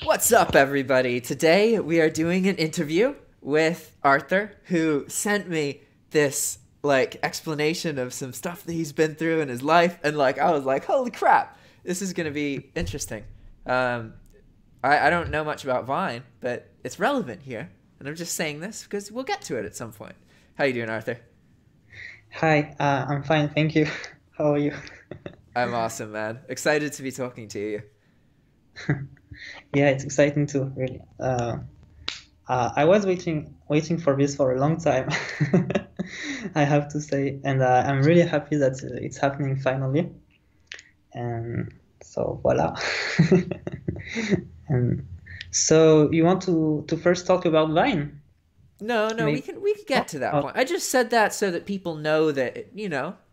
What's up, everybody? Today we are doing an interview with Arthur, who sent me this explanation of some stuff that he's been through in his life, and I was like, holy crap, this is gonna be interesting. I don't know much about Vine, but it's relevant here, and I'm just saying this because we'll get to it at some point. How you doing, Arthur? Hi, I'm fine, thank you. How are you? I'm awesome, man. Excited to be talking to you. Yeah, it's exciting too, really. I was waiting for this for a long time, I have to say, and I'm really happy that it's happening finally. And so voila. And so you want to first talk about Vine? No, we Maybe. can get to that Oh, point. I just said that so that people know that,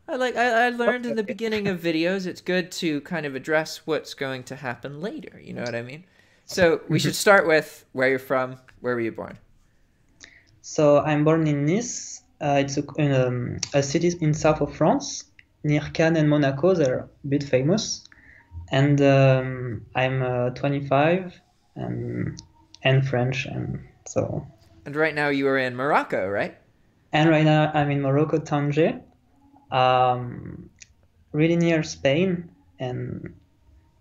I learned in the okay. beginning of videos, it's good to kind of address what's going to happen later, you know what I mean? So we should start with where you're from. Where were you born? So I'm born in Nice. It's a city in south of France, near Cannes and Monaco. They're a bit famous. And I'm 25 and French, and so. And right now you are in Morocco, right? And right now I'm in Morocco, Tanger, really near Spain, and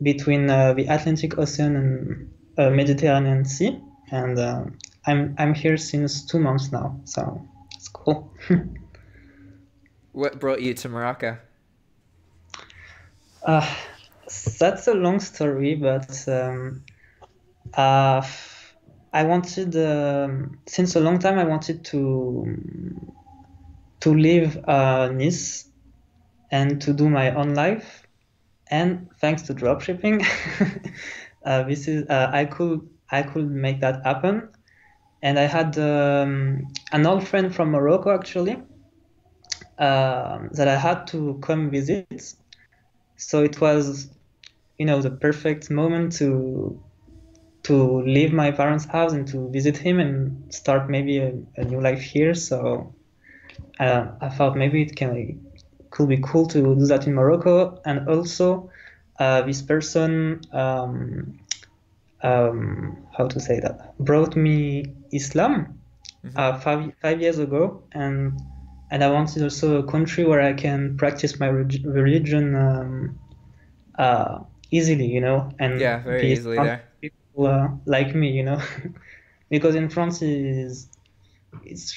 between the Atlantic Ocean and Mediterranean Sea. And I'm here since 2 months now, so it's cool. What brought you to Morocco? Uh, that's a long story, but uh, I wanted since a long time I wanted to leave Nice and to do my own life. And thanks to dropshipping, this is I could make that happen. And I had an old friend from Morocco actually that I had to come visit. So it was, the perfect moment to leave my parents' house and to visit him and start maybe a new life here. So I thought maybe could be cool to do that in Morocco. And also, this person, how to say that, brought me Islam Hmm. 5 years ago, and I wanted also a country where I can practice my religion easily, Yeah, and very be easily around there. people like me, because in France it's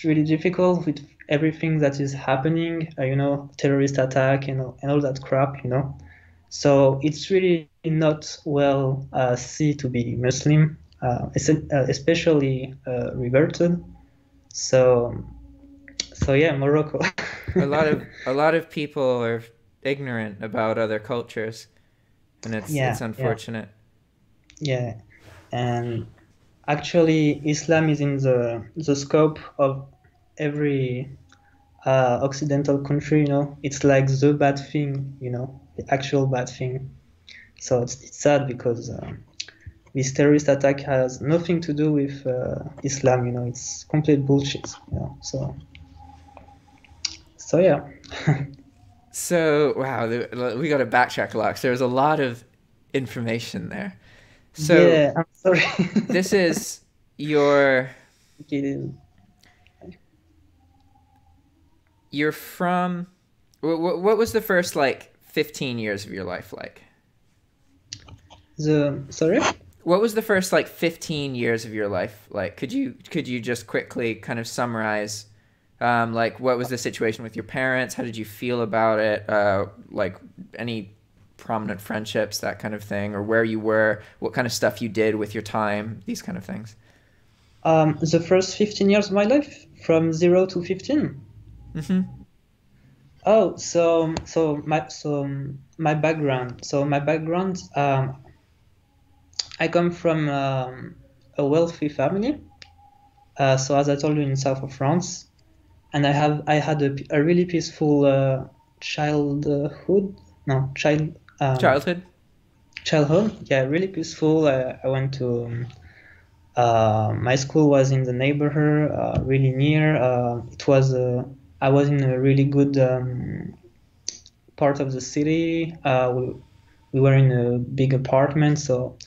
really difficult with everything that is happening, terrorist attack, and all that crap. So it's really not well seen to be Muslim, especially reverted. So so yeah, Morocco. A lot of people are ignorant about other cultures, and it's Yeah, yeah, unfortunate. yeah. And actually, Islam is in the scope of every Occidental country. It's like the bad thing, the actual bad thing. So it's sad because this terrorist attack has nothing to do with Islam. It's complete bullshit. So yeah. So, wow, we got to backtrack a lot 'cause there was a lot of information there. So, Yeah, I'm sorry. this is your Okay, you're from what was the first 15 years of your life like? sorry. What was the first 15 years of your life like? Could you just quickly kind of summarize what was the situation with your parents? How did you feel about it? Any prominent friendships, that kind of thing, or where you were, what kind of stuff you did with your time, these kind of things. The first 15 years of my life, from 0 to 15. Mm-hmm. Oh, so my background. I come from a wealthy family. So as I told you, in south of France, and I had a really peaceful childhood. No, Childhood. childhood. Yeah, really peaceful. I went to my school was in the neighborhood, really near. I was in a really good part of the city. We were in a big apartment, so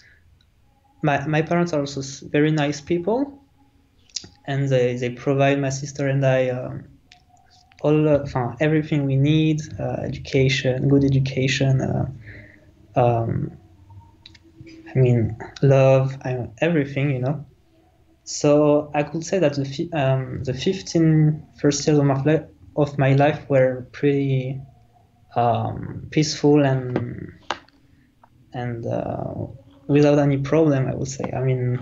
my parents are also very nice people, and they provide my sister and I all everything we need, education, good education, I mean, love, everything, you know. So I could say that the 15 first years of my life were pretty peaceful and without any problem, I would say. I mean,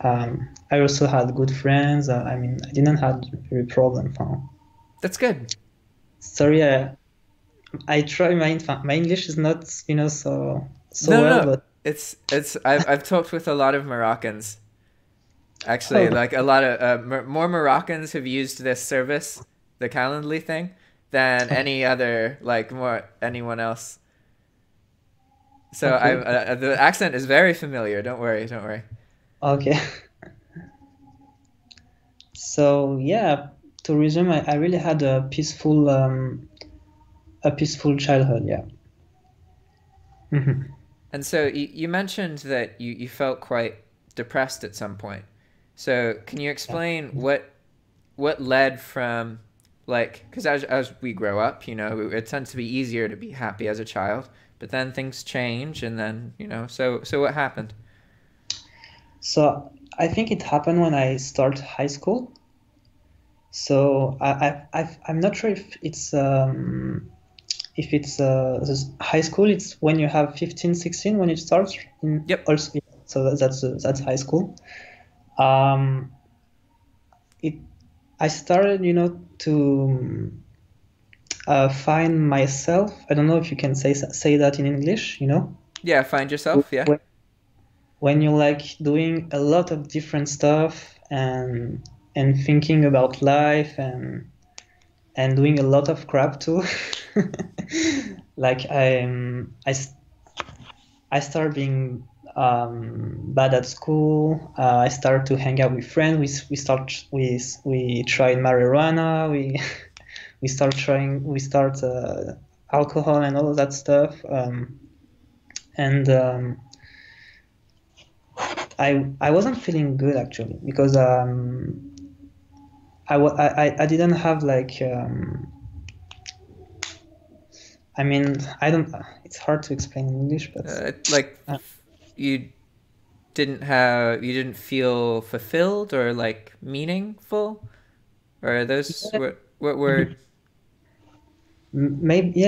I also had good friends. I mean, I didn't have very problem. That's good. Sorry, I try my English is not, you know, so No, well, no. but It's I've talked with a lot of Moroccans. Actually, like a lot of more Moroccans have used this service, the Calendly thing, than any other, like, more anyone else. So okay. the accent is very familiar. Don't worry, don't worry. Okay. So yeah, to resume, I really had a peaceful childhood. Yeah. And so you mentioned that you felt quite depressed at some point. So can you explain what led from, like, because as we grow up, you know, it tends to be easier to be happy as a child, but then things change, and then, you know, so what happened? So I think it happened when I started high school. So I'm not sure if it's this high school. It's when you have 15, 16 when it starts. Yep. Also, so that's high school. I started, you know, to find myself. I don't know if you can say that in English, you know. Yeah, find yourself. Yeah. When you're like doing a lot of different stuff and thinking about life and doing a lot of crap too. Like I started being bad at school. I started to hang out with friends. We tried marijuana. We start alcohol and all of that stuff. I wasn't feeling good actually because I didn't have like I mean, I don't. It's hard to explain in English, but you didn't feel fulfilled or like meaningful, or are those what word? Maybe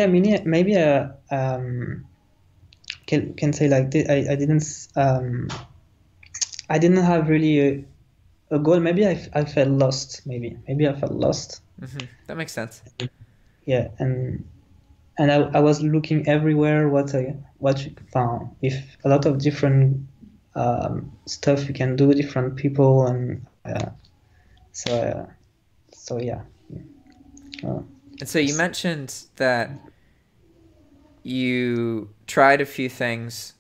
can say like this. I didn't have really a goal. Maybe I felt lost. Maybe I felt lost. Mm-hmm. That makes sense. Yeah, and I was looking everywhere what you found with a lot of different stuff you can do, different people, and so yeah. And so you mentioned that you tried a few things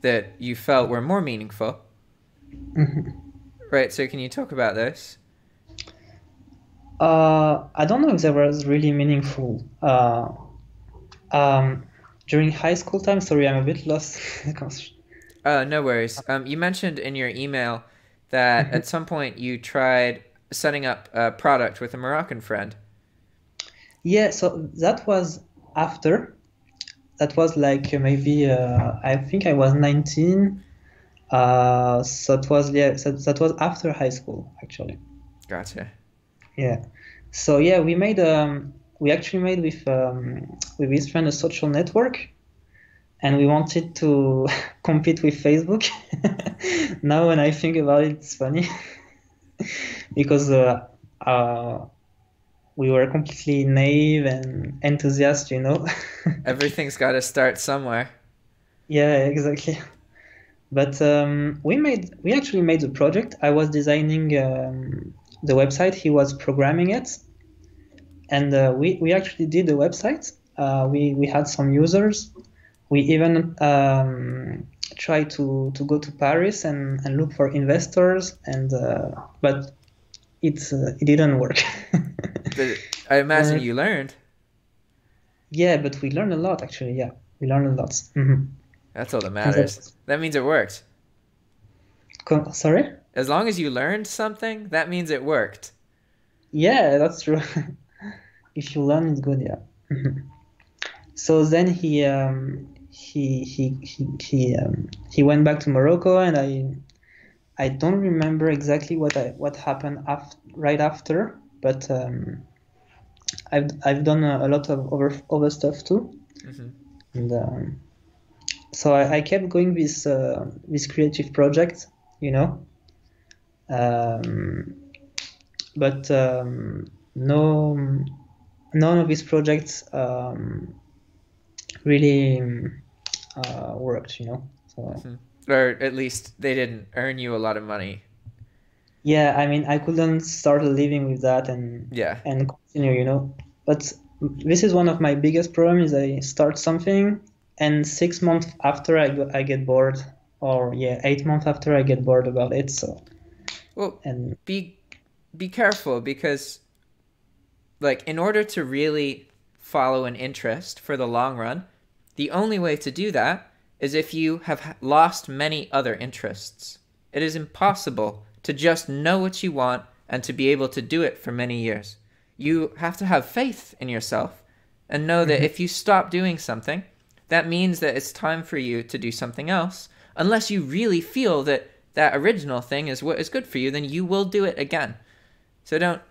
that you felt were more meaningful. Mm-hmm. Right, so can you talk about those? I don't know if they was really meaningful. During high school time, sorry, I'm a bit lost. No worries. You mentioned in your email that at some point you tried setting up a product with a Moroccan friend. Yeah, so that was after. That was like maybe I think I was 19. So it was that was after high school actually. Gotcha. Yeah. So yeah, we actually made with this friend a social network, and we wanted to compete with Facebook. Now when I think about it, it's funny because we were completely naive and enthusiastic, you know. Everything's got to start somewhere. Yeah, exactly. But we actually made the project. I was designing the website. He was programming it, and we actually did the website. We had some users. We even tried to go to Paris and look for investors, and but it didn't work. But I imagine you learned. Yeah, but we learned a lot actually. Yeah, we learned a lot. Mm-hmm. That's all that matters. That means it worked. Sorry? As long as you learned something, that means it worked. Yeah, that's true. If you learn, it's good, yeah. So then he went back to Morocco, and I don't remember exactly what happened right after, but I've done a lot of other stuff too, and so I kept going with creative project, you know, but no, none of these projects really worked, you know. So. Or at least they didn't earn you a lot of money. Yeah, I mean, I couldn't start living with that and continue, you know. But this is one of my biggest problems: is I start something, and 6 months after I get bored, or 8 months after I get bored about it. So, well, and be careful, because like in order to really follow an interest for the long run, the only way to do that is if you have lost many other interests. It is impossible to just know what you want and to be able to do it for many years. You have to have faith in yourself and know that if you stop doing something, that means that it's time for you to do something else. Unless you really feel that that original thing is what is good for you, then you will do it again. So don't,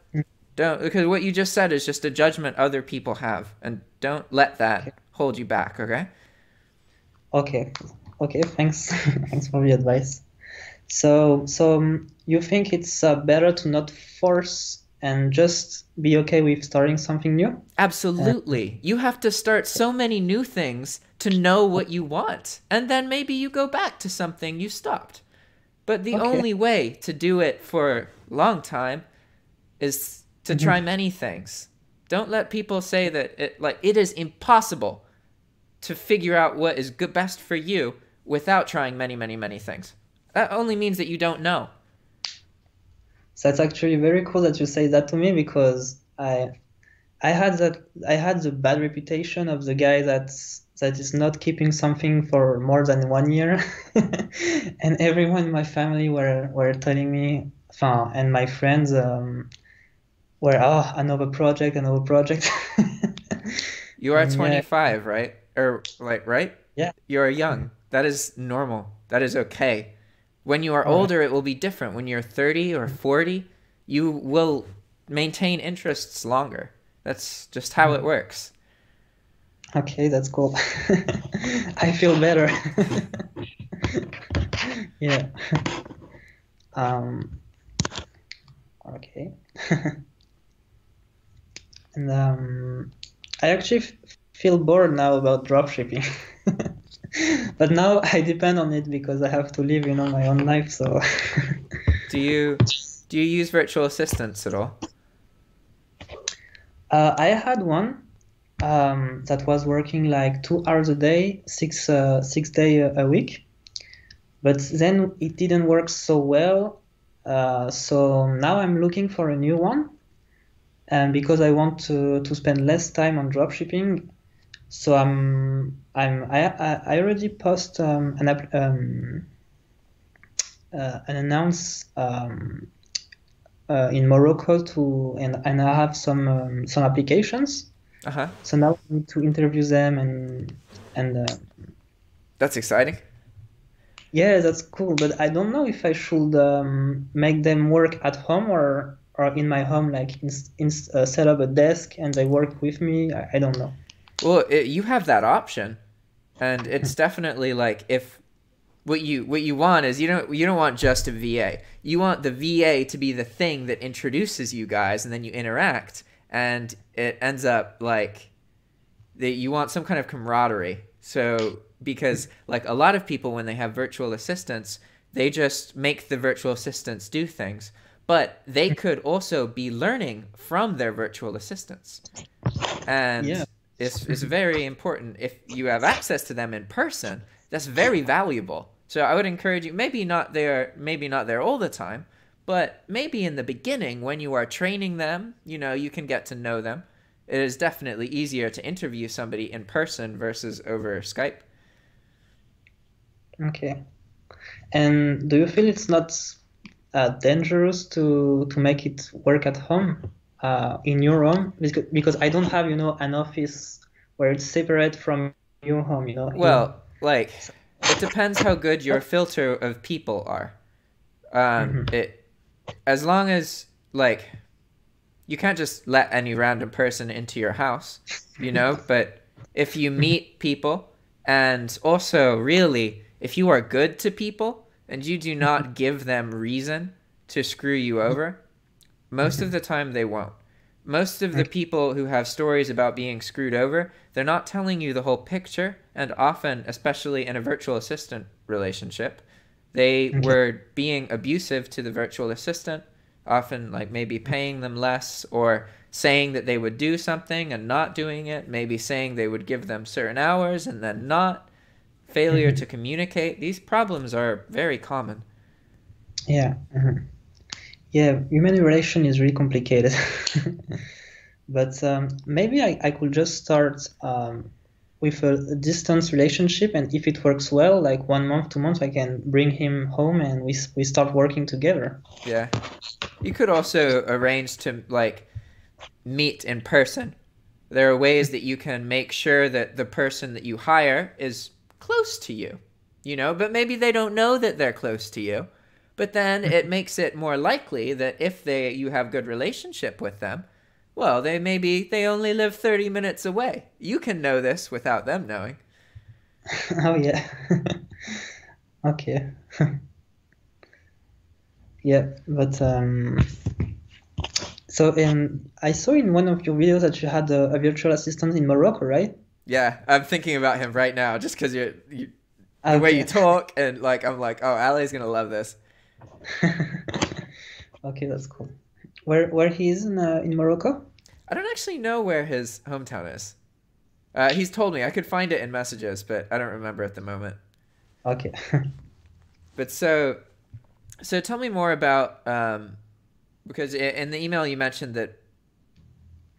because what you just said is just a judgment other people have, and don't let that hold you back, okay? Okay, thanks. Thanks for the advice. So you think it's better to not force and just be okay with starting something new? Absolutely. You have to start so many new things to know what you want, and then maybe you go back to something you stopped. But the only way to do it for a long time is to try many things. Don't let people say that it is impossible to figure out what is best for you without trying many, many, many things. That only means that you don't know. So it's actually very cool that you say that to me, because I had the bad reputation of the guy that is not keeping something for more than 1 year, and everyone in my family were telling me, and my friends were another project. You are 25, right? Or right? Yeah. You are young. That is normal. That is okay. When you are older, it will be different. When you're 30 or 40, you will maintain interests longer. That's just how it works. Okay, that's cool. I feel better. Yeah. Okay. And I actually feel bored now about dropshipping. But now I depend on it because I have to live, my own life. So. Do you use virtual assistants at all? I had one that was working like 2 hours a day, 6 days a week, but then it didn't work so well. So now I'm looking for a new one, and because I want to spend less time on dropshipping. So I already post an announce in Morocco and I have some applications. So now I need to interview them and that's exciting. Yeah, that's cool, but I don't know if I should make them work at home or in my home, like set up a desk and they work with me. I don't know. Well, you have that option, and it's definitely like, if what you want is, you don't want just a VA. You want the VA to be the thing that introduces you guys, and then you interact, and it ends up like that you want some kind of camaraderie. So because like a lot of people, when they have virtual assistants, they just make the virtual assistants do things, but they could also be learning from their virtual assistants, and it's very important. If you have access to them in person, that's very valuable. So I would encourage you, maybe not there all the time, but maybe in the beginning when you are training them, you can get to know them. It is definitely easier to interview somebody in person versus over Skype. Okay. And do you feel it's not dangerous to make it work at home, in your home? Because I don't have, an office where it's separate from your home, here. Well, like, it depends how good your filter of people are. It as long as like you can't just let any random person into your house, but if you meet people, and also really if you are good to people and you do not give them reason to screw you over, most of the time they won't. Most of the people who have stories about being screwed over, they're not telling you the whole picture, and often, especially in a virtual assistant relationship, they were being abusive to the virtual assistant, often like maybe paying them less or saying that they would do something and not doing it, maybe saying they would give them certain hours and then not, failure to communicate. These problems are very common. Yeah. Yeah, human relation is really complicated. But maybe I could just start with a distance relationship, and if it works well, like 1 month, 2 months, I can bring him home and we start working together. Yeah. You could also arrange to like meet in person. There are ways that you can make sure that the person that you hire is close to you, but maybe they don't know that they're close to you. But then it makes it more likely that if you have good relationship with them, well, they only live 30 minutes away. You can know this without them knowing. Oh yeah. Okay. Yeah, but so I saw in one of your videos that you had a virtual assistant in Morocco, right? Yeah, I'm thinking about him right now just because the way you talk, and like I'm like, oh, Ali's gonna love this. Okay, that's cool. Where he is in Morocco? I don't actually know where his hometown is. He's told me. I could find it in messages, but I don't remember at the moment. Okay. But so tell me more about because in the email you mentioned that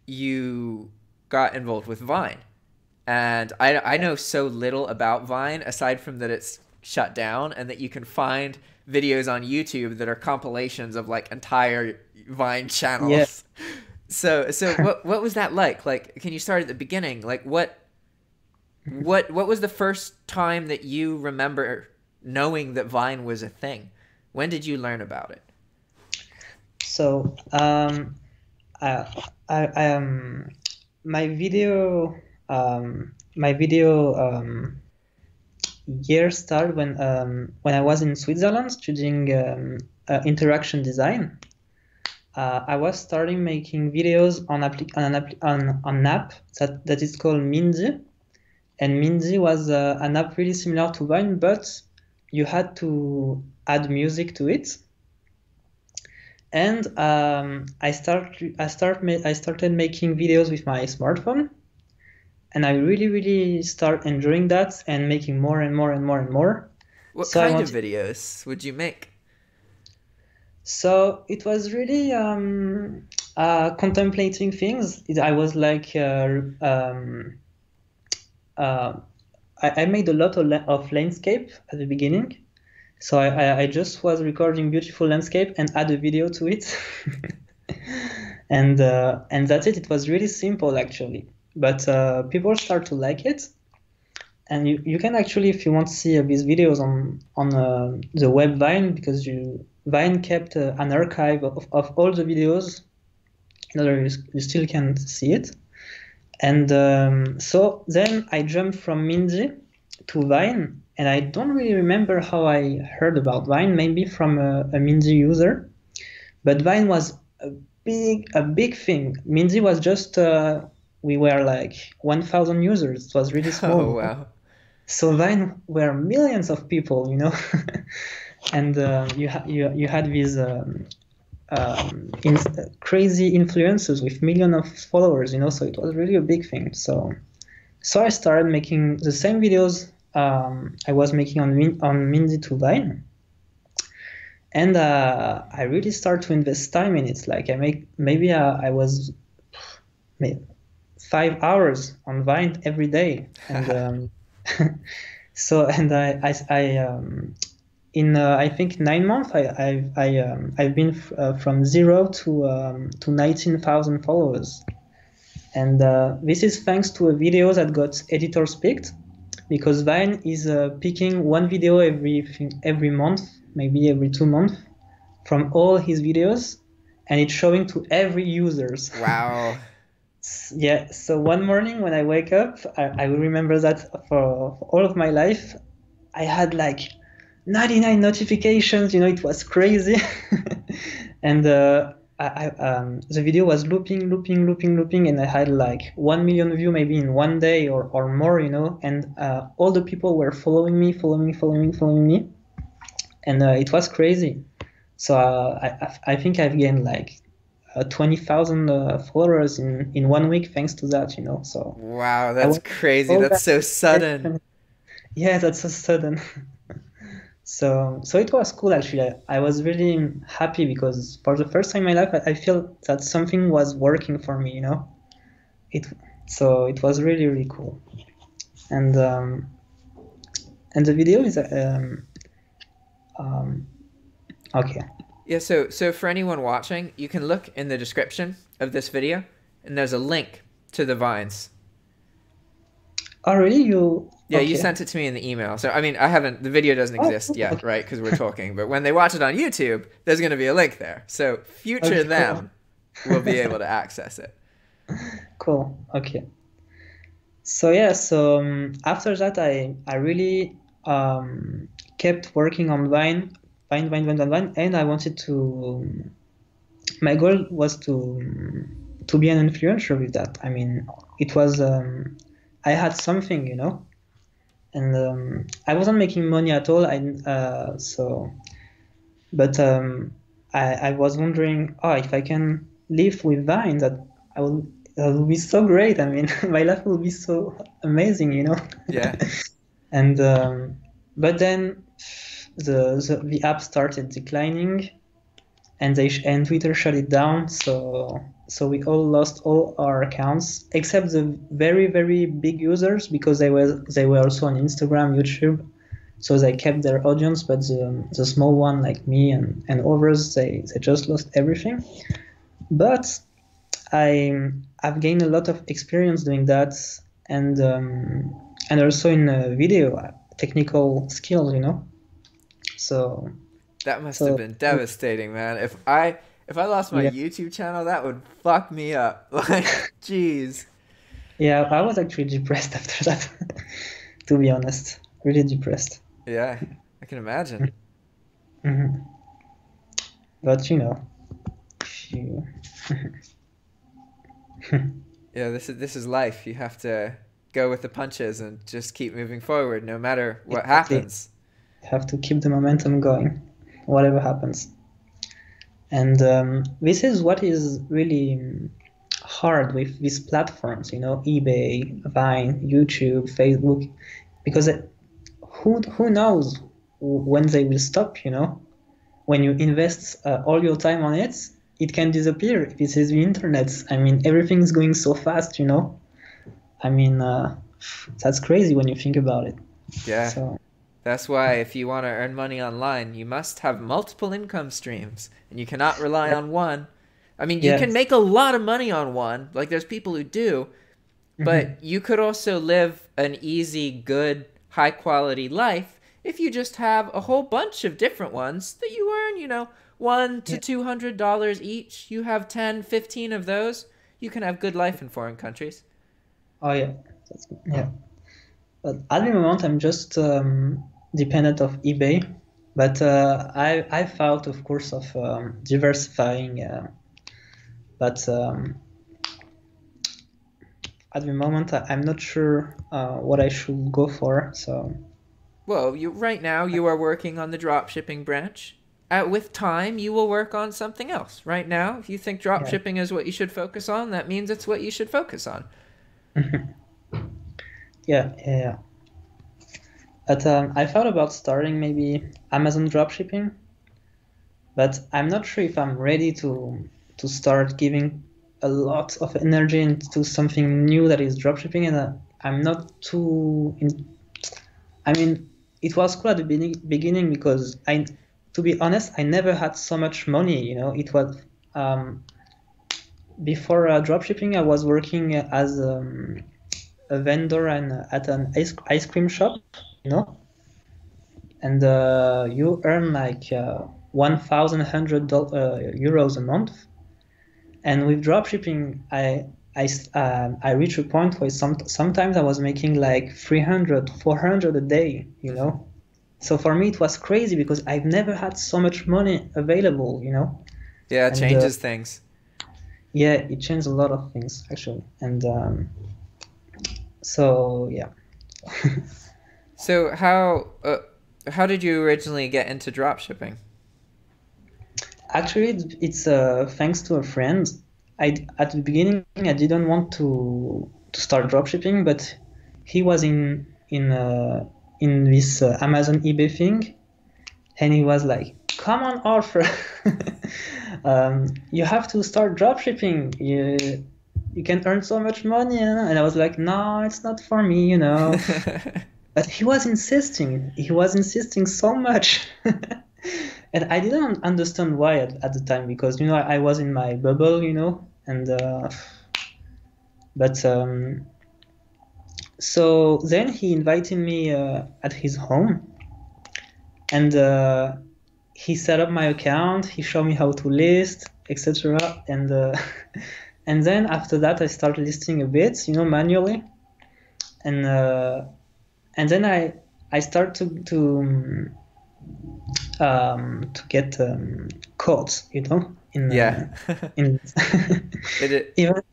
you got involved with Vine, and I know so little about Vine aside from that it's shut down and that you can find videos on YouTube that are compilations of like entire Vine channels. Yeah. So what was that like? Like, can you start at the beginning? Like what was the first time that you remember knowing that Vine was a thing? When did you learn about it? So my video year started when I was in Switzerland studying interaction design. I was starting making videos on an app that is called Mindy, and Mindy was an app really similar to Vine, but you had to add music to it. And I started making videos with my smartphone, and I really start enjoying that and making more and more and more and more. What kind of videos would you make? So it was really contemplating things. I was like, I made a lot of landscape at the beginning. So I just was recording beautiful landscape and add a video to it. And that's it. It was really simple actually, but people start to like it. And you can actually, if you want to see these videos on the web Vine, because Vine kept an archive of all the videos, in other words, you still can see it. And so then I jumped from Mindy to Vine, and I don't really remember how I heard about Vine, maybe from a Mindy user. But Vine was a big thing. Mindy was just, we were like 1,000 users. It was really small. Oh, wow. So Vine were millions of people, and you had these crazy influencers with millions of followers, so it was really a big thing. So I started making the same videos I was making on Mindy to Vine, and I really start to invest time in it. Like I was 5 hours on Vine every day, and so and in I think 9 months, I've been from 0 to 19,000 followers, and this is thanks to a video that got editors picked, because Vine is picking one video every month, maybe every 2 months, from all his videos, and it's showing to every users. Wow. Yeah, so one morning when I wake up, I will remember that for all of my life, I had like 99 notifications, it was crazy. And the video was looping, and I had like 1 million views maybe in one day or more, and all the people were following me, and it was crazy. So I think I've gained like 20,000 followers in 1 week thanks to that, So wow, that's crazy. That's so sudden. Yeah, that's so sudden. So it was cool actually. I was really happy because for the first time in my life I felt that something was working for me, So it was really, really cool. And the video is okay. Yeah, so for anyone watching, you can look in the description of this video, and there's a link to the Vines. Oh, really? Yeah, okay. You sent it to me in the email. So, I mean, the video doesn't exist yet, right? Because we're talking. But when they watch it on YouTube, there's going to be a link there. So future them will be able to access it. Cool. Okay. So, yeah, after that, I really kept working on Vine, and I wanted to. My goal was to be an influencer with that. I mean, it was I had something, and I wasn't making money at all. But I was wondering, if I can live with Vine, that will be so great. I mean, my life will be so amazing, Yeah. And but then the app started declining, and Twitter shut it down. So we all lost all our accounts except the very, very big users, because they were also on Instagram, YouTube, so they kept their audience. But the small one like me and others, they just lost everything. But I've gained a lot of experience doing that, and also in video technical skills, So that must have been devastating, man. If I lost my YouTube channel, that would fuck me up. Like, jeez. Yeah, I was actually depressed after that, to be honest. Really depressed. Yeah, I can imagine. Mm-hmm. But yeah, this is life. You have to go with the punches and just keep moving forward, no matter what happens. You have to keep the momentum going, whatever happens. And this is what is really hard with these platforms, eBay, Vine, YouTube, Facebook, because who knows when they will stop, When you invest all your time on it, it can disappear. This is the internet. I mean, everything is going so fast, I mean, that's crazy when you think about it. Yeah. So, that's why if you want to earn money online, you must have multiple income streams, and you cannot rely on one. I mean, you can make a lot of money on one. Like, there's people who do, but you could also live an easy, good, high-quality life if you just have a whole bunch of different ones that you earn, $100 to $200 each. You have 10, 15 of those. You can have good life in foreign countries. Oh, yeah. That's good. Yeah. But at the moment, I'm just dependent of eBay. But I thought, of course, of diversifying. But at the moment, I'm not sure what I should go for. So. Well, right now you are working on the dropshipping branch. With time, you will work on something else. Right now, if you think dropshipping is what you should focus on, that means it's what you should focus on. Yeah. But I thought about starting maybe Amazon dropshipping, but I'm not sure if I'm ready to start giving a lot of energy into something new that is dropshipping, and I'm not too. I mean, it was cool at the beginning because to be honest, I never had so much money. It was before dropshipping, I was working as a vendor and at an ice cream shop, and you earn like 1,100 euros a month. And with dropshipping, I reached a point where sometimes I was making like 300, 400 a day, So for me, it was crazy because I've never had so much money available, Yeah, it changes things. Yeah, it changed a lot of things actually. And so yeah. So how did you originally get into dropshipping? Actually, it's thanks to a friend. At the beginning I didn't want to start dropshipping, but he was in this Amazon eBay thing, and he was like, "Come on, Arthur, you have to start dropshipping. You can earn so much money." And I was like, "No, it's not for me, But he was insisting. He was insisting so much. And I didn't understand why at the time, because I was in my bubble, and but so then he invited me at his home, and he set up my account. He showed me how to list, etc. And and then after that I started listing a bit, manually, and then I started to get codes, in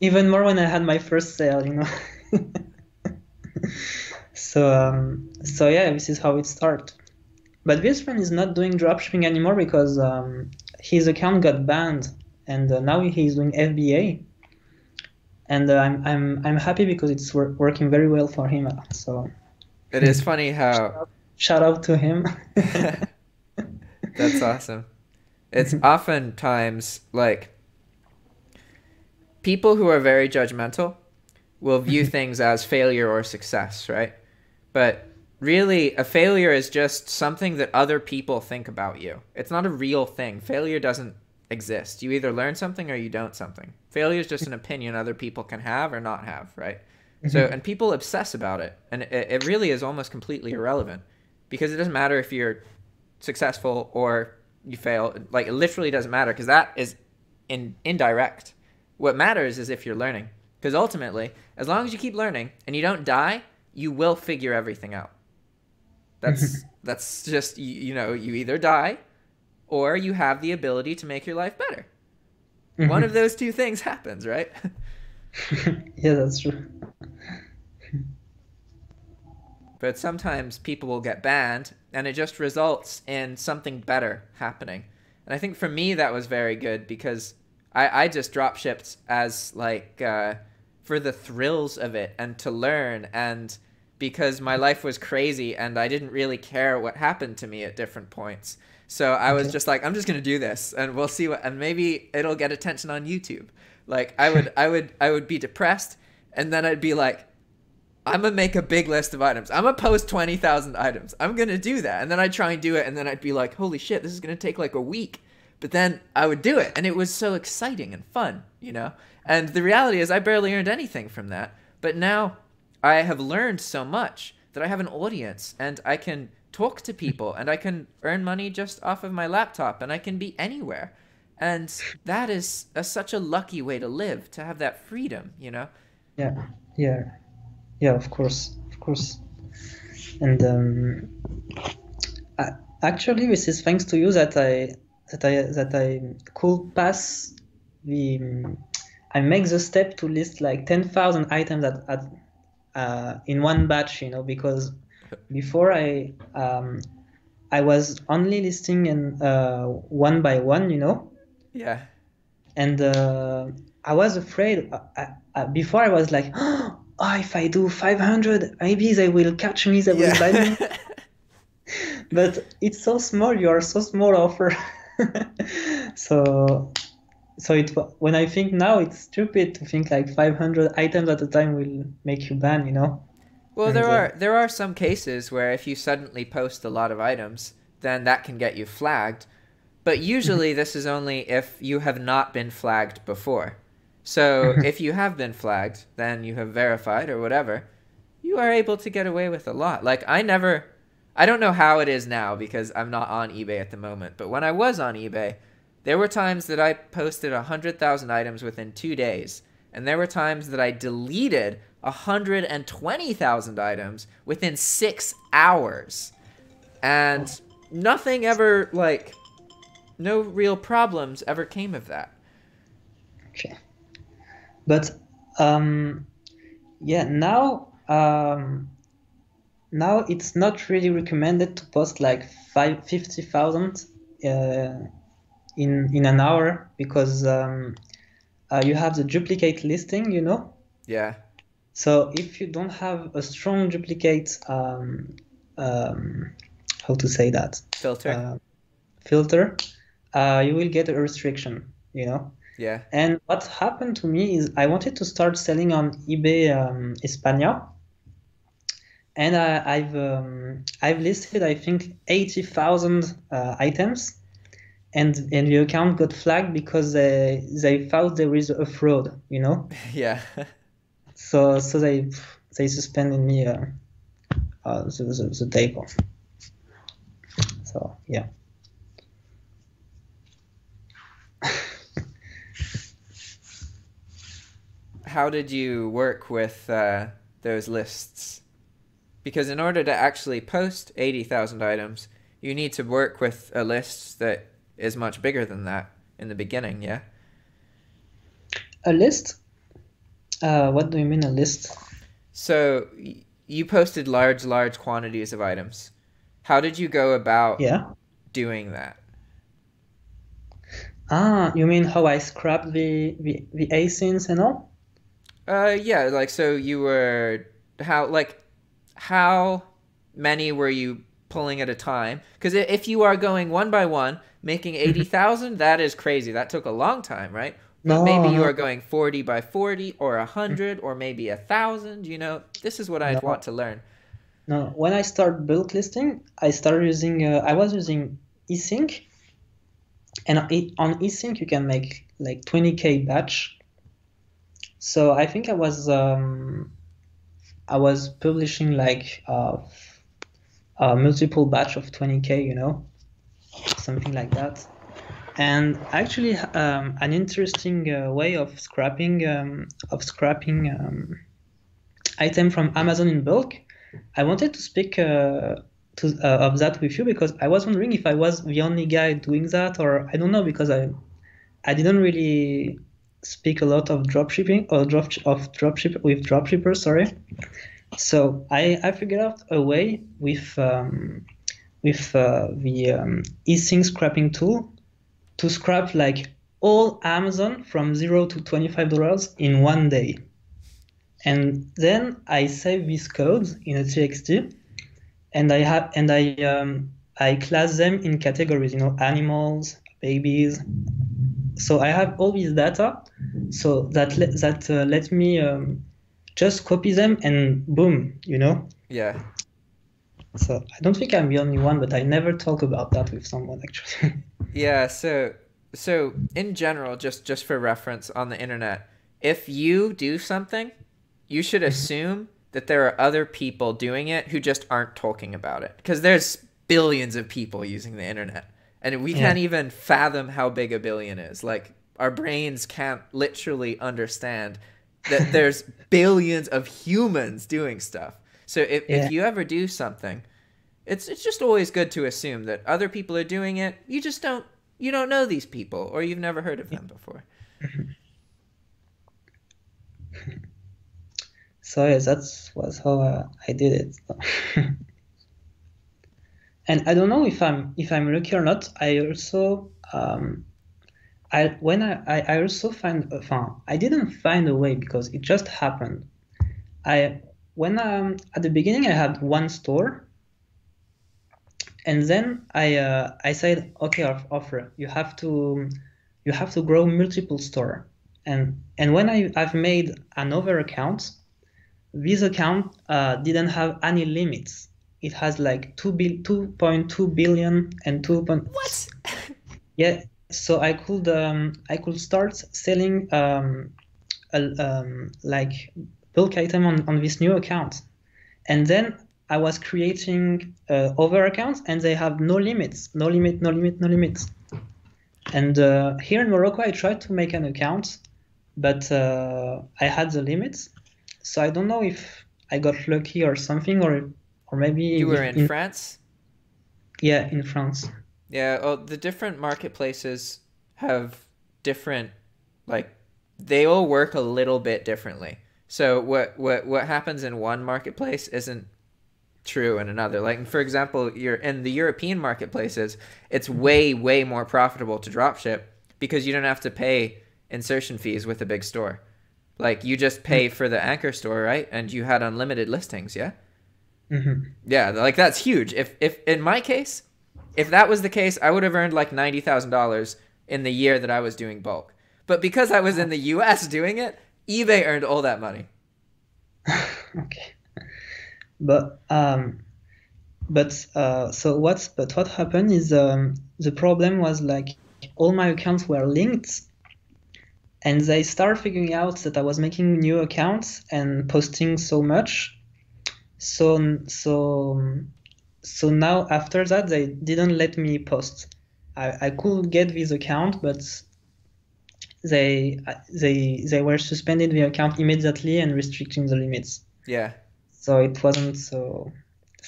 even more when I had my first sale, So yeah, this is how it started. But this friend is not doing dropshipping anymore because his account got banned, and now he's doing FBA, and I'm happy because it's working very well for him. So it is funny how shout out to him. That's awesome. It's oftentimes like people who are very judgmental will view things as failure or success, right? But really, a failure is just something that other people think about you. It's not a real thing. Failure doesn't exist. You either learn something or you don't something. Failure is just an opinion other people can have or not have, right? So, and people obsess about it. And it really is almost completely irrelevant, because it doesn't matter if you're successful or you fail. Like, it literally doesn't matter, because that is indirect. What matters is if you're learning, because ultimately, as long as you keep learning and you don't die, you will figure everything out. That's just, you either die or you have the ability to make your life better. One of those two things happens, right? Yeah, that's true. But sometimes people will get banned and it just results in something better happening. And I think for me that was very good, because I just drop shipped as like for the thrills of it and to learn, and because my life was crazy and I didn't really care what happened to me at different points. So I was just like, I'm just going to do this and we'll see and maybe it'll get attention on YouTube. Like I would be depressed, and then I'd be like, I'm going to make a big list of items. I'm going to post 20,000 items. I'm going to do that. And then I'd try and do it. And then I'd be like, holy shit, this is going to take like a week. But then I would do it. And it was so exciting and fun, And the reality is I barely earned anything from that. But now I have learned so much that I have an audience and I can talk to people and I can earn money just off of my laptop and I can be anywhere. And that is such a lucky way to live, to have that freedom, Yeah, of course. And actually, this is thanks to you that I could pass I make the step to list like 10,000 items in one batch, because before I was only listing in one by one, Yeah. And I was afraid. Before I was like, oh, if I do 500, maybe they will catch me, they will buy me. But it's so small. You are so small offer. So when I think now, it's stupid to think like 500 items at a time will make you ban, Well, And there are some cases where if you suddenly post a lot of items, then that can get you flagged. But usually this is only if you have not been flagged before. So if you have been flagged, then you have verified or whatever, you are able to get away with a lot. Like I don't know how it is now because I'm not on eBay at the moment. But when I was on eBay, there were times that I posted 100,000 items within 2 days. And there were times that I deleted 120,000 items within 6 hours. And nothing ever, like, no real problems ever came of that. okay. But yeah, now it's not really recommended to post like 50,000 in an hour because you have the duplicate listing, you know. Yeah. So if you don't have a strong duplicate, how to say that? Filter, you will get a restriction, you know. Yeah. And what happened to me is I wanted to start selling on eBay España, and I've listed I think 80,000 items, and the account got flagged because they thought there is a fraud, you know. Yeah. So they suspended me the table. So yeah. How did you work with those lists? Because in order to actually post 80,000 items, you need to work with a list that is much bigger than that in the beginning, yeah? A list? What do you mean a list? So you posted large quantities of items. How did you go about doing that? You mean how I scrapped the asins and all? Yeah, like so you were how many were you pulling at a time? Because if you are going one by one, making 80,000, that is crazy. That took a long time, right? But maybe you are going 40 by 40 or 100 or maybe 1,000, you know? This is what I'd want to learn. No, when I started bulk listing, I started using, I was using eSync. And on eSync, you can make like 20K batch. So I think I was publishing like a multiple batch of 20K, you know, something like that. And actually, an interesting way of scrapping item from Amazon in bulk. I wanted to speak of that with you because I was wondering if I was the only guy doing that, or I don't know, because I didn't really speak a lot of dropshipping or dropshippers. Sorry. So I figured out a way with the eSync scrapping tool to scrap like all Amazon from $0 to $25 in one day. And then I save these codes in a TXT, and I class them in categories, you know, animals, babies. So I have all these data, so that let me just copy them and boom, you know. Yeah. So I don't think I'm the only one, but I never talk about that with someone actually. Yeah. So in general, just for reference on the internet, if you do something, you should assume that there are other people doing it who just aren't talking about it, because there's billions of people using the internet, and we can't even fathom how big a billion is. Like our brains can't literally understand that there's billions of humans doing stuff. So if you ever do something, it's just always good to assume that other people are doing it. You don't know these people, or you've never heard of them before. So yes, that was how I did it. And I don't know if I'm lucky or not. I also I also find I didn't find a way because it just happened. At the beginning I had one store, and then I said, okay, offer, you have to grow multiple store, and when I've made another account, this account didn't have any limits. It has like 2.2 billion and 2. What? Yeah, so I could start selling like bulk item on this new account, and then I was creating other accounts, and they have no limits, no limit, no limit, no limits. And here in Morocco, I tried to make an account, but I had the limits. So I don't know if I got lucky or something, or maybe You were in France? Yeah, in France. Yeah, well, the different marketplaces have different, like, they all work a little bit differently. So what happens in one marketplace isn't true in another. Like, for example, you're in the European marketplaces, it's way more profitable to dropship because you don't have to pay insertion fees with a big store. Like, you just pay for the anchor store, right? And you had unlimited listings, yeah? Mm-hmm. Yeah, like, that's huge. If in my case, if that was the case, I would have earned like $90,000 in the year that I was doing bulk. But because I was in the US doing it, eBay earned all that money. Okay. But what happened is the problem was like all my accounts were linked, and they start figuring out that I was making new accounts and posting so much. So now after that they didn't let me post. I could get this account, but they were suspending the account immediately and restricting the limits. Yeah. So it wasn't so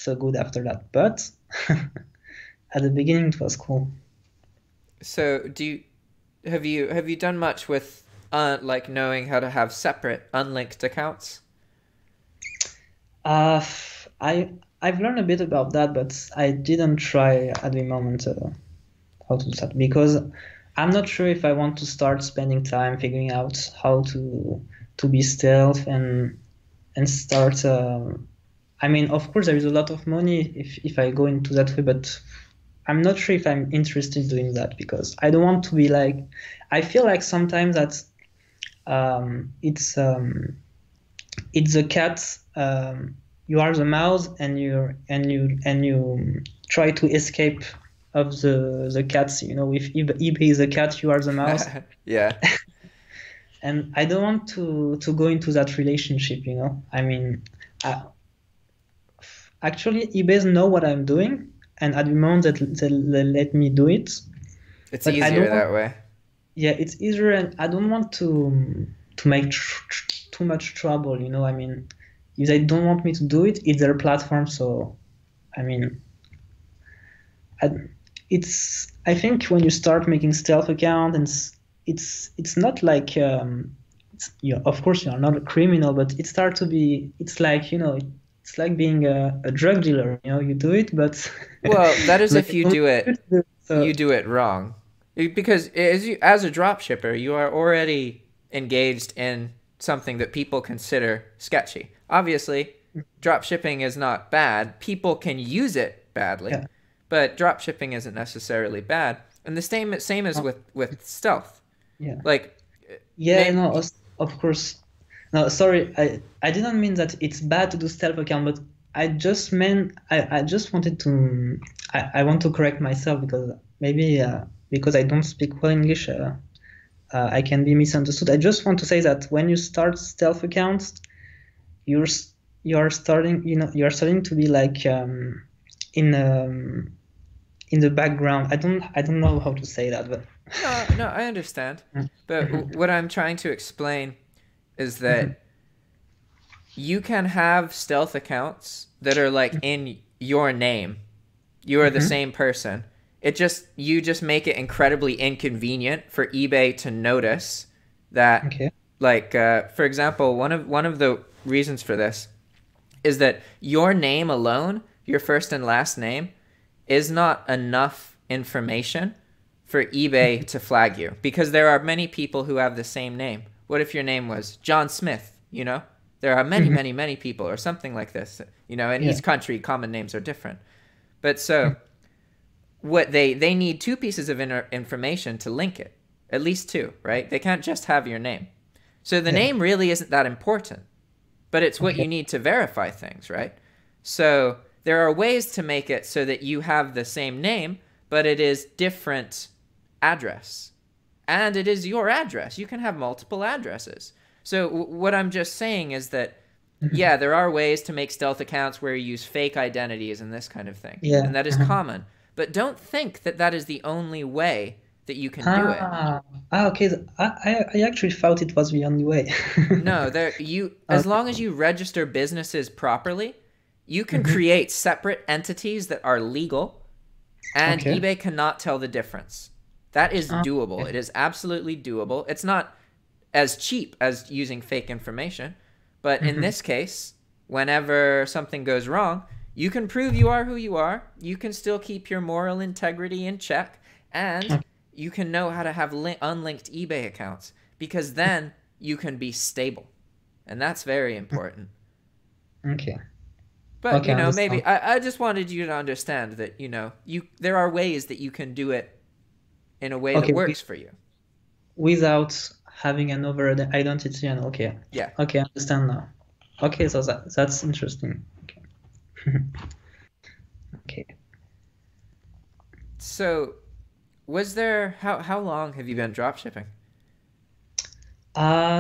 good after that, but at the beginning it was cool. So have you done much with like knowing how to have separate unlinked accounts? I've learned a bit about that, but I didn't try at the moment how to do that, because I'm not sure if I want to start spending time figuring out how to be stealth and start. I mean, of course, there is a lot of money if I go into that way, but I'm not sure if I'm interested in doing that, because I don't want to be like. I feel like sometimes that it's the cat. You are the mouse, and you try to escape of the cats. You know, if eBay is a cat, you are the mouse. Yeah. And I don't want to go into that relationship. You know, I mean, actually, eBay know what I'm doing, and at the moment that they let me do it, it's easier that way. Yeah, it's easier, and I don't want to make too much trouble. You know, I mean, if they don't want me to do it, it's their platform. So, I mean, I think when you start making stealth account, and it's not like of course you're not a criminal, but it starts to be. It's like, you know, it's like being a drug dealer. You know, you do it, but well, that is if you do it, you do it wrong, because as a drop shipper, you are already engaged in something that people consider sketchy. Obviously, drop shipping is not bad. People can use it badly, yeah. But drop shipping isn't necessarily bad. And the same as with stealth. Yeah. Like. Yeah. No. Of course. No. Sorry. I didn't mean that it's bad to do stealth account, but I just meant I just wanted to. I want to correct myself, because maybe because I don't speak well English. I can be misunderstood. I just want to say that when you start stealth accounts, you're starting to be like in the background. I don't know how to say that, but no, I understand. But what I'm trying to explain is that you can have stealth accounts that are like in your name. You are the same person. You just make it incredibly inconvenient for eBay to notice that. Okay. Like, for example, one of the reasons for this is that your name alone, your first and last name, is not enough information for eBay to flag you, because there are many people who have the same name. What if your name was John Smith? You know, there are many people, or something like this. You know, in each country, common names are different. But so, what they need two pieces of information to link it, at least two, right? They can't just have your name. So the name really isn't that important. but it's what you need to verify things, right? So there are ways to make it so that you have the same name, but it is different address. And it is your address. You can have multiple addresses. So what I'm just saying is that, yeah, there are ways to make stealth accounts where you use fake identities and this kind of thing. Yeah. And that is common. But don't think that that is the only way that you can do it. Okay. I actually thought it was the only way. No, as long as you register businesses properly, you can create separate entities that are legal, and eBay cannot tell the difference. That is doable. It is absolutely doable. It's not as cheap as using fake information, but in this case, whenever something goes wrong, you can prove you are who you are. You can still keep your moral integrity in check, and you can know how to have unlinked eBay accounts, because then you can be stable, and that's very important. Okay. But maybe I just wanted you to understand that there are ways that you can do it in a way that works for you without having another identity. And okay, I understand now. Okay, so that's interesting. Okay. So was there how long have you been dropshipping?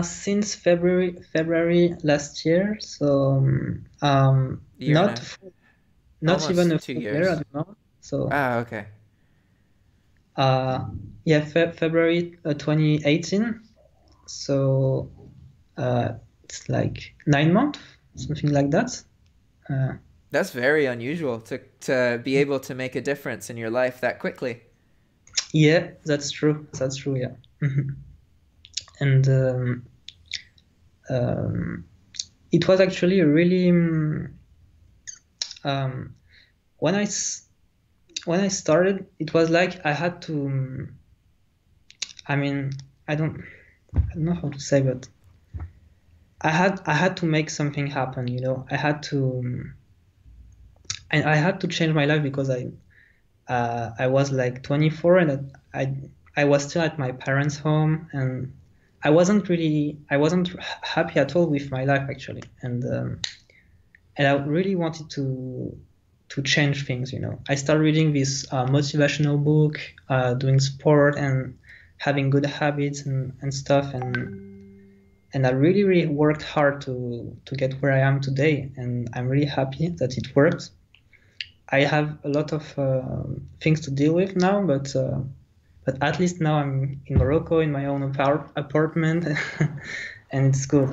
Since February last year, so not even a full year at the moment. So okay. February 2018. So it's like 9 months, something like that. That's very unusual to be able to make a difference in your life that quickly. Yeah, that's true. Yeah. And it was actually really when I started, it was like I had to. I mean, I don't know how to say, but I had to make something happen. I had to, and I had to change my life, because I was like 24, and I was still at my parents' home, and I wasn't happy at all with my life, actually, and I really wanted to change things. I started reading this motivational book, doing sport and having good habits and stuff, and I really worked hard to get where I am today, and I'm really happy that it worked. I have a lot of things to deal with now, but at least now I'm in Morocco in my own apartment, and it's good,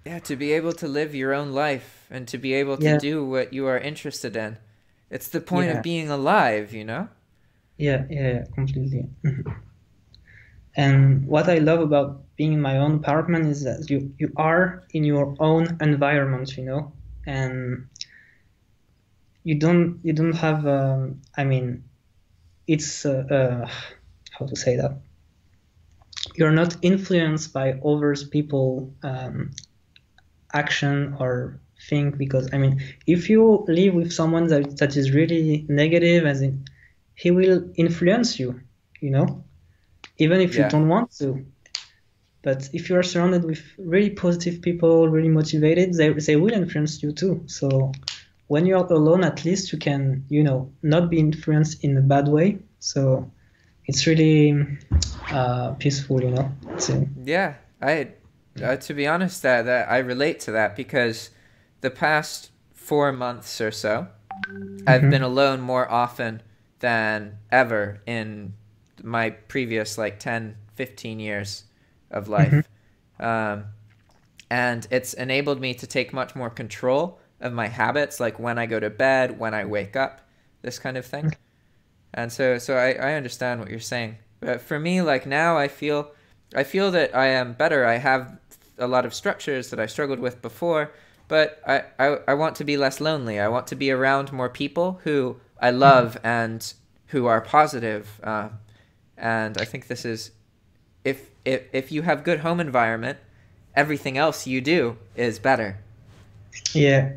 Yeah, to be able to live your own life and to be able to do what you are interested in. It's the point of being alive, Yeah, completely. And what I love about being in my own apartment is that you are in your own environment, and you don't have it's how to say that, you're not influenced by others people action or think, because if you live with someone that is really negative, as in he will influence you, even if you don't want to. But if you are surrounded with really positive people, really motivated, they will influence you too. So when you're alone, at least you can, not be influenced in a bad way. So it's really peaceful, So, yeah, to be honest, that I relate to that, because the past 4 months or so, I've been alone more often than ever in my previous 10, 15 years of life. And it's enabled me to take much more control of my habits, like when I go to bed, when I wake up, this kind of thing. And so I understand what you're saying. But for me, now I feel that I am better. I have a lot of structures that I struggled with before, but I want to be less lonely. I want to be around more people who I love and who are positive. And I think this is, if you have good home environment, everything else you do is better. Yeah,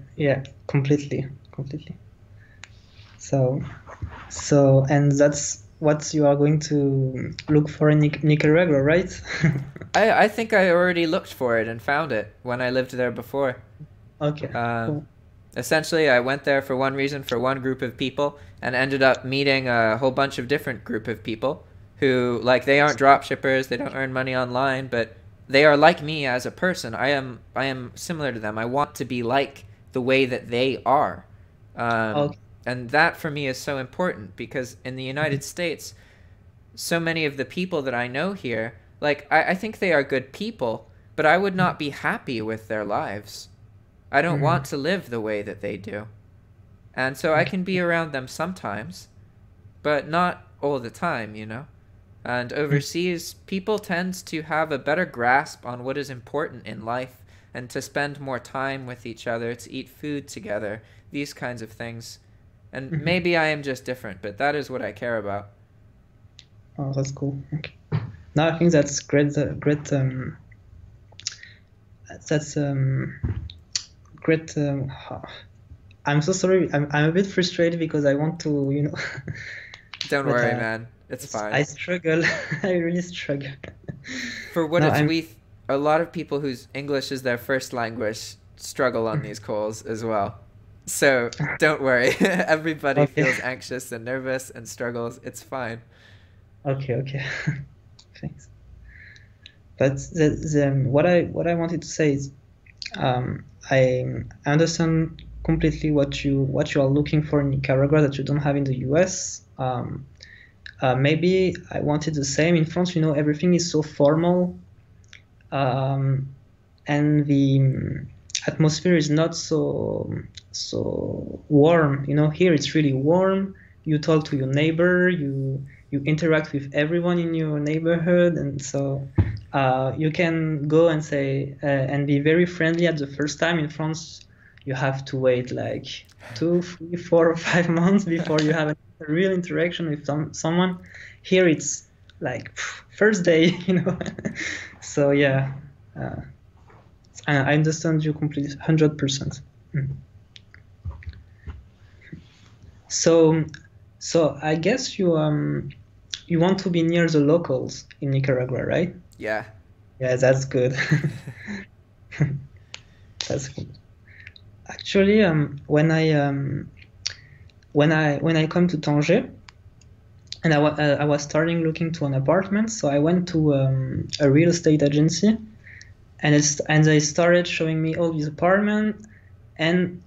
completely. So, and that's what you are going to look for in Nicaragua, right? I think I already looked for it and found it when I lived there before. Okay, cool. Essentially, I went there for one reason, for one group of people, and ended up meeting a whole bunch of different group of people who, like, they aren't drop shippers, they don't earn money online, but they are like me as a person. I am similar to them. I want to be like the way that they are. Okay. And that for me is so important because in the United States, so many of the people that I know here, like, I think they are good people, but I would not be happy with their lives. I don't want to live the way that they do. And so I can be around them sometimes, but not all the time, you know? And overseas, people tend to have a better grasp on what is important in life and to spend more time with each other, to eat food together, these kinds of things. And maybe I am just different, but that is what I care about. Oh, that's cool. Okay. No, I think that's great. Great. That's great. I'm so sorry. I'm a bit frustrated because I want to, you know. Don't worry, man. It's fine. I struggle. I really struggle. For what it's worth, a lot of people whose English is their first language struggle on these calls as well. So don't worry. Everybody feels anxious and nervous and struggles. It's fine. Okay. Thanks. But what I wanted to say is, I understand completely what you are looking for in Nicaragua that you don't have in the US. Maybe I wanted the same in France. You know, everything is so formal, and the atmosphere is not so warm. You know, here it's really warm. You talk to your neighbor. You interact with everyone in your neighborhood, and so you can go and say and be very friendly at the first time. In France, you have to wait like 2, 3, 4, or 5 months before you have a real interaction with someone. Here it's like first day, you know. So yeah, I understand you completely, 100%. So I guess you want to be near the locals in Nicaragua, right? Yeah. Yeah, that's good. That's good. Actually, when I come to Tanger, and I was starting looking to an apartment, so I went to a real estate agency, and they started showing me all these apartments, and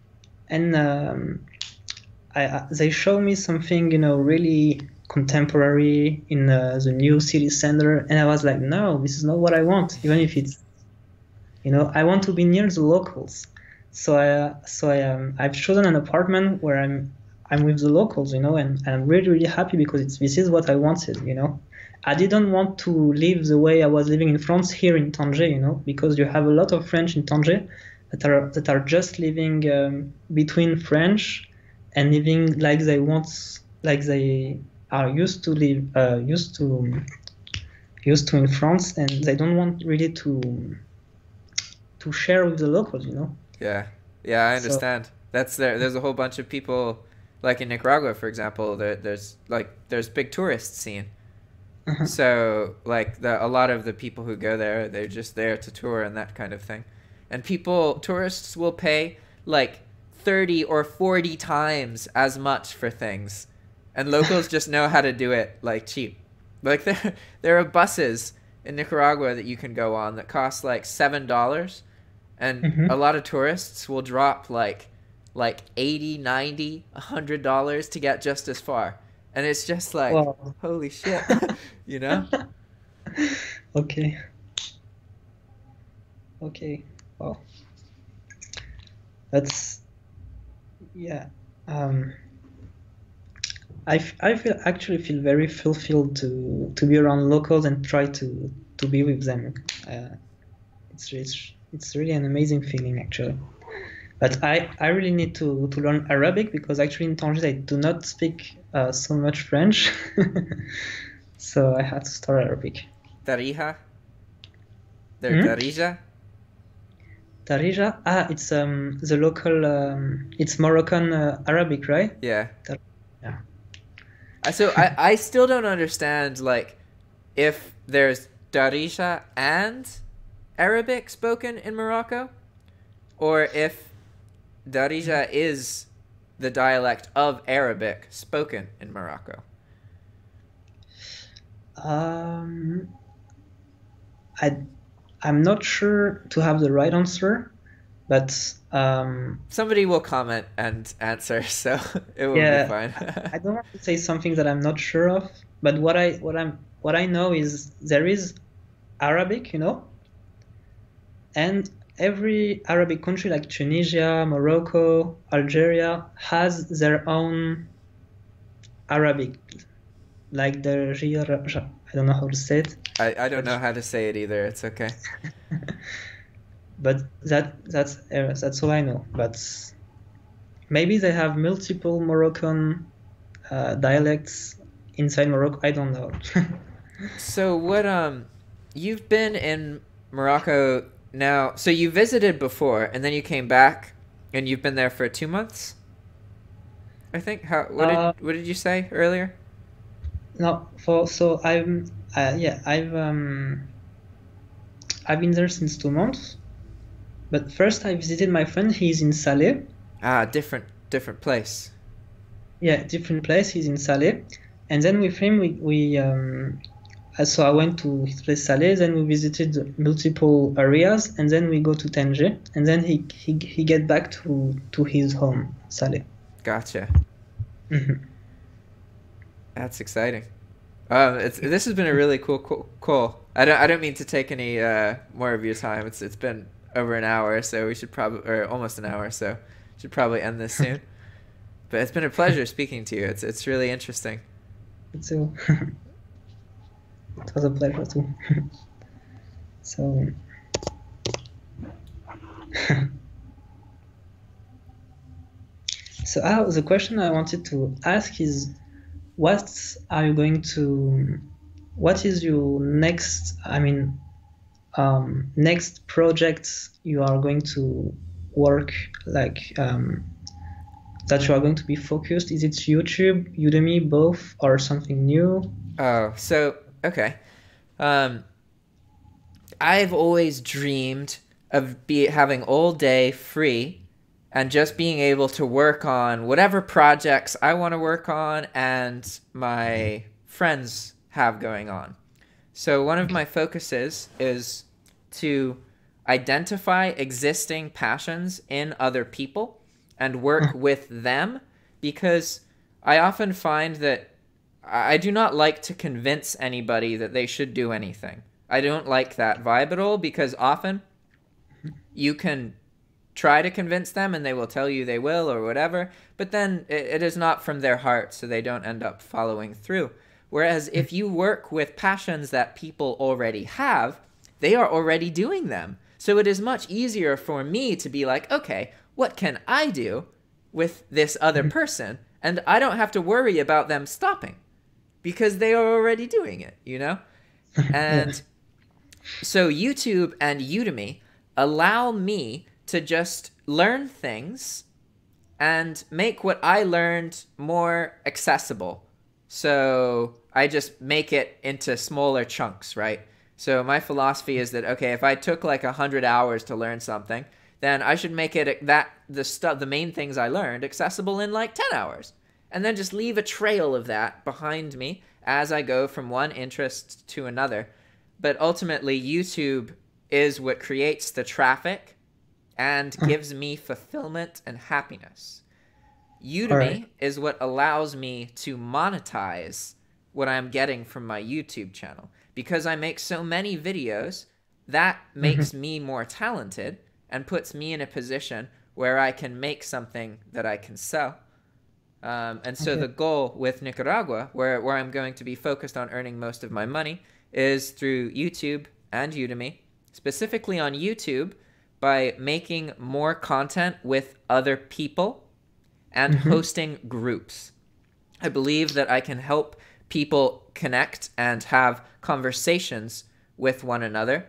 they showed me something, you know, really contemporary in the new city center, and I was like, no, this is not what I want. Even if it's, you know, I want to be near the locals. So I've chosen an apartment where I'm with the locals, you know, and I'm really happy because this is what I wanted, you know. I didn't want to live the way I was living in France here in Tanger, you know, because you have a lot of French in Tanger that are just living between French and living like they want, like they are used to live, used to in France, and they don't want really to share with the locals, you know. Yeah, I understand. There's a whole bunch of people, like in Nicaragua, for example. There's big tourist scene. So like a lot of the people who go there, they're just there to tour and that kind of thing. And tourists will pay like 30 or 40 times as much for things, and locals just know how to do it like cheap. Like there are buses in Nicaragua that you can go on that cost like $7. And a lot of tourists will drop like $80, $90, $100 to get just as far. And it's just like, wow. Holy shit, you know? Okay. Wow. That's, yeah. I actually feel very fulfilled to be around locals and try to be with them. It's really an amazing feeling, actually. But I really need to learn Arabic because actually in Tanger I do not speak so much French. So I had to start Arabic. Darija? Darija? Darija? It's the local, it's Moroccan Arabic, right? Yeah. Yeah. I still don't understand, like, if there's Darija and Arabic spoken in Morocco, or if Darija is the dialect of Arabic spoken in Morocco. I'm not sure to have the right answer, but somebody will comment and answer, so it will be fine. I don't want to say something that I'm not sure of, but what I know is there is Arabic, and every Arabic country like Tunisia, Morocco, Algeria has their own Arabic, like the I don't know how to say it. I don't know how to say it either. It's okay. But that's all I know. But maybe they have multiple Moroccan dialects inside Morocco. I don't know. So what you've been in Morocco now, so you visited before and then you came back and you've been there for 2 months, I think. What did you say earlier? No, I've been there since 2 months. But first I visited my friend. He's in Salé. Different place. Yeah, different place. He's in Salé. And then with him so I went to his place Salé, then we visited multiple areas, and then we go to Tanger, and then he get back to his home, Salé. Gotcha. Mm-hmm. That's exciting. This has been a really cool. I don't mean to take any more of your time. It's been over an hour, so we should or almost an hour, so should probably end this soon. But it's been a pleasure speaking to you. It's really interesting. So it was a pleasure too. So the question I wanted to ask is, what is your next, next project you are going to work, like that you are going to be focused? Is it YouTube, Udemy, both, or something new? Oh, so okay. I've always dreamed of having all day free and just being able to work on whatever projects I want to work on and my friends have going on. So one of my focuses is to identify existing passions in other people and work with them, because I often find that I do not like to convince anybody that they should do anything. I don't like that vibe at all, because often you can try to convince them and they will tell you they will or whatever, but then it is not from their heart, so they don't end up following through. Whereas if you work with passions that people already have, they are already doing them. So it is much easier for me to be like, okay, what can I do with this other person? And I don't have to worry about them stopping, because they are already doing it, And so YouTube and Udemy allow me to just learn things and make what I learned more accessible. So I just make it into smaller chunks, right? So my philosophy is that, okay, if I took like 100 hours to learn something, then I should make it the main things I learned accessible in like 10 hours. And then just leave a trail of that behind me as I go from one interest to another. But ultimately, YouTube is what creates the traffic and gives me fulfillment and happiness. Udemy is what allows me to monetize what I'm getting from my YouTube channel. Because I make so many videos, that makes me more talented and puts me in a position where I can make something that I can sell. And so the goal with Nicaragua, where I'm going to be focused on earning most of my money, is through YouTube and Udemy, specifically on YouTube, by making more content with other people and hosting groups. I believe that I can help people connect and have conversations with one another,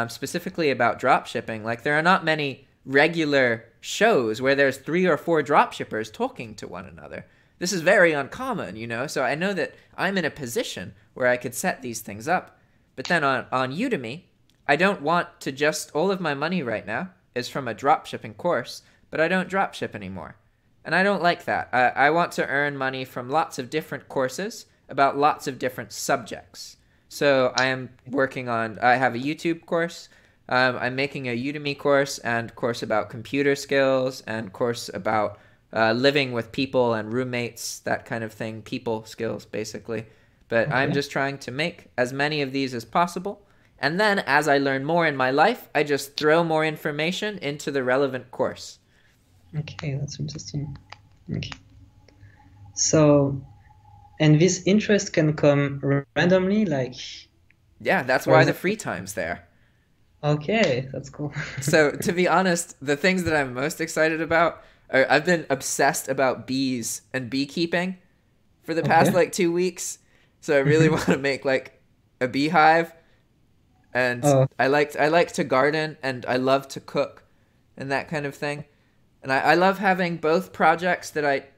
specifically about dropshipping. Like, there are not many regular shows where there's 3 or 4 dropshippers talking to one another. This is very uncommon, you know? So I know that I'm in a position where I could set these things up. But then on Udemy, I don't want to just, all of my money right now is from a dropshipping course, but I don't dropship anymore. And I don't like that. I want to earn money from lots of different courses about lots of different subjects. So I am working on, I have a YouTube course, I'm making a Udemy course and course about computer skills and course about living with people and roommates, that kind of thing, people skills basically. But okay. I'm just trying to make as many of these as possible. And then as I learn more in my life, I just throw more information into the relevant course. Okay, that's interesting. Okay. So, and this interest can come randomly, like... Yeah, that's why the free time's there. Okay, that's cool. So, to be honest, the things that I'm most excited about are, I've been obsessed about bees and beekeeping for the past, like, 2 weeks. So I really want to make, like, a beehive. And I like to garden, and I love to cook and that kind of thing. And I love having both projects that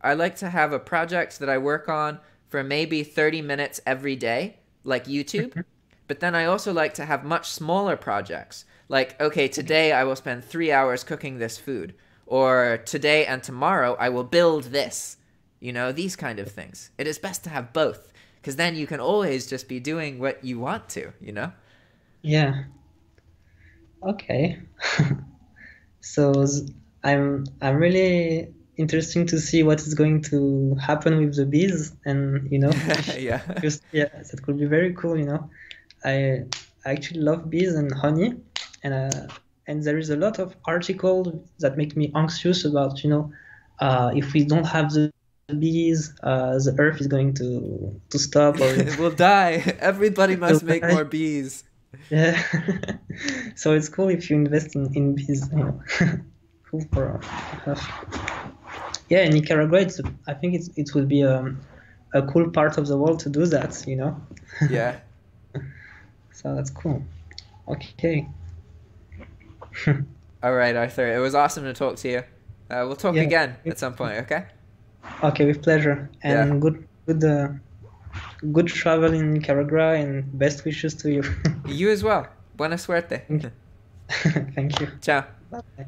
I like to have a project that I work on for maybe 30 minutes every day, like YouTube. But then I also like to have much smaller projects. Like, okay, today I will spend 3 hours cooking this food. Or today and tomorrow I will build this. You know, these kind of things. It is best to have both, because then you can always just be doing what you want to, you know? Yeah. Okay. So I'm really interested to see what is going to happen with the bees, and you know, yeah, that could be very cool. You know, I actually love bees and honey, and there is a lot of articles that make me anxious about, you know, if we don't have the bees, the earth is going to stop, or it will die. Everybody must make more bees. Yeah. So it's cool if you invest in bees, you know. Cool for yeah, in Nicaragua, I think it will be a cool part of the world to do that, you know. Yeah. So that's cool. Okay. All right, Arthur. It was awesome to talk to you. We'll talk again at some point, okay? Okay, with pleasure. And good travel in Nicaragua, and best wishes to you. You as well. Buena suerte. Thank you. Ciao. Bye.